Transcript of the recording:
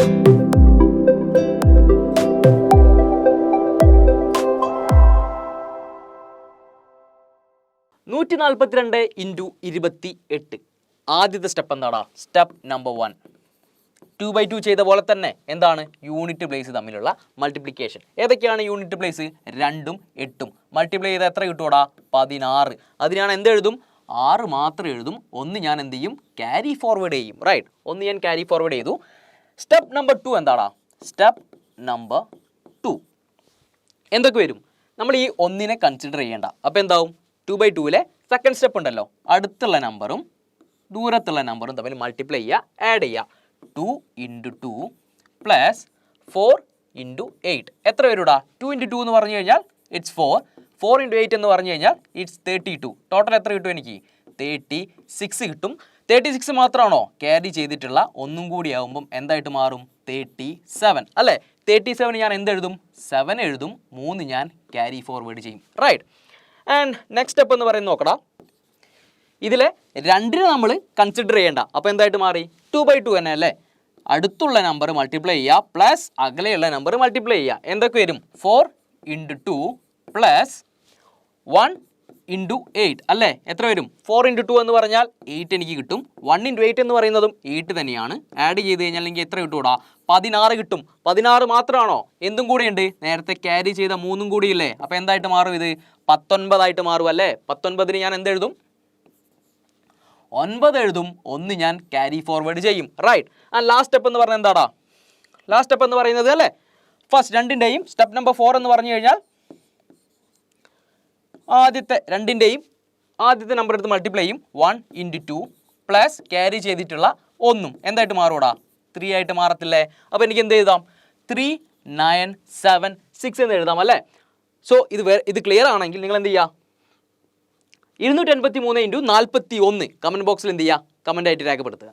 *142 ആദ്യത്തെ സ്റ്റെപ്പ് എന്താടാ? Step number 1 2/2 ചെയ്ത പോലെ തന്നെ എന്താണ്? യൂണിറ്റ് പ്ലേസ് തമ്മിലുള്ള മൾട്ടിപ്ലിക്കേഷൻ. ഏതൊക്കെയാണ് യൂണിറ്റ് പ്ലേസ്? 2ഉം 8ഉം മൾട്ടിപ്ലൈ ചെയ്താൽ എത്ര കിട്ടുമോടാ? 16. അത് ഞാൻ എന്തെഴുതും? 6 മാത്രം എഴുതും. 1 ഞാൻ എന്ത് ചെയ്യും? ക്യാരി ഫോർവേഡ് ചെയ്യും. റൈറ്റ്, 1 ഞാൻ ക്യാരി ഫോർവേഡ് ചെയ്തു. സ്റ്റെപ്പ് നമ്പർ 2 എന്താടാ? സ്റ്റെപ്പ് നമ്പർ 2 എന്തൊക്കെ വരും? നമ്മൾ ഈ 1നെ കൺസിഡർ ചെയ്യേണ്ട. അപ്പോൾ എന്താവും? 2/2ലെ സെക്കൻഡ് സ്റ്റെപ്പ് ഉണ്ടല്ലോ, അടുത്തുള്ള നമ്പറും ദൂരത്തുള്ള നമ്പറും തമ്മിൽ മൾട്ടിപ്ലൈ ചെയ്യുക, ആഡ് ചെയ്യുക. 2 × 2 + 4 × 8 എത്ര വരൂടാ? 2 × 2 എന്ന് പറഞ്ഞു കഴിഞ്ഞാൽ ഇറ്റ്സ് 4. 4 × 8 എന്ന് പറഞ്ഞു കഴിഞ്ഞാൽ ഇറ്റ്സ് 32. ടോട്ടൽ എത്ര കിട്ടും എനിക്ക്? 36 കിട്ടും. 36 മാത്രമാണോ ക്യാരി ചെയ്തിട്ടുള്ള? ഒന്നും കൂടി ആകുമ്പം എന്തായിട്ട് മാറും? 37 അല്ലേ? 37 ഞാൻ എന്തെഴുതും? 7 എഴുതും. 3 ഞാൻ ക്യാരി ഫോർവേഡ് ചെയ്യും. റൈറ്റ്. ആൻഡ് നെക്സ്റ്റ് സ്റ്റെപ്പ് എന്ന് പറയുന്നത് നോക്കടാ, ഇതിലെ 2നെ നമ്മൾ കൺസിഡർ ചെയ്യേണ്ട. അപ്പോൾ എന്തായിട്ട് മാറി? 2/2 തന്നെ അല്ലേ? അടുത്തുള്ള നമ്പർ മൾട്ടിപ്ലൈ ചെയ്യുക പ്ലസ് അകലെയുള്ള നമ്പർ മൾട്ടിപ്ലൈ ചെയ്യുക. എന്തൊക്കെ വരും? 4 × 2 + 1 × 8 അല്ലേ? എത്ര വരും? 4 × 2 എന്ന് പറഞ്ഞാൽ 8 എനിക്ക് കിട്ടും. 1 × 8 എന്ന് പറയുന്നതും 8 തന്നെയാണ്. ആഡ് ചെയ്ത് കഴിഞ്ഞാൽ എനിക്ക് എത്ര കിട്ടൂടാ? 16 കിട്ടും. 16 മാത്രമാണോ? എന്തും കൂടിയുണ്ട്, നേരത്തെ ക്യാരി ചെയ്ത 3ഉം കൂടിയില്ലേ? അപ്പോൾ എന്തായിട്ട് മാറും? ഇത് 19 ആയിട്ട് മാറും അല്ലേ? 19ന് ഞാൻ എന്തെഴുതും? 9 എഴുതും. 1 ഞാൻ ക്യാരി ഫോർവേഡ് ചെയ്യും. റൈറ്റ്. ആൻഡ് ലാസ്റ്റ് സ്റ്റെപ്പ് എന്ന് പറഞ്ഞാൽ എന്താടാ? ലാസ്റ്റ് സ്റ്റെപ്പ് എന്ന് പറയുന്നത് അല്ലേ, ഫസ്റ്റ് 2ൻ്റെയും സ്റ്റെപ്പ് നമ്പർ 4 എന്ന് പറഞ്ഞു കഴിഞ്ഞാൽ ആദ്യത്തെ 2ൻ്റെയും ആദ്യത്തെ നമ്പർ എടുത്ത് മൾട്ടിപ്ലൈ ചെയ്യും. 1 × 2 + ക്യാരി ചെയ്തിട്ടുള്ള 1ഉം എന്തായിട്ട് മാറൂടാ? 3 ആയിട്ട് മാറത്തില്ലേ? അപ്പോൾ എനിക്ക് എന്ത് എഴുതാം? 3, 9, 7, 6 എന്ന് എഴുതാം അല്ലേ? സോ ഇത് ക്ലിയർ ആണെങ്കിൽ നിങ്ങൾ എന്ത് ചെയ്യുക? 283 × 41 കമൻറ്റ് ബോക്സിൽ എന്ത് ചെയ്യുക? കമൻ്റ് ആയിട്ട് രേഖപ്പെടുത്തുക.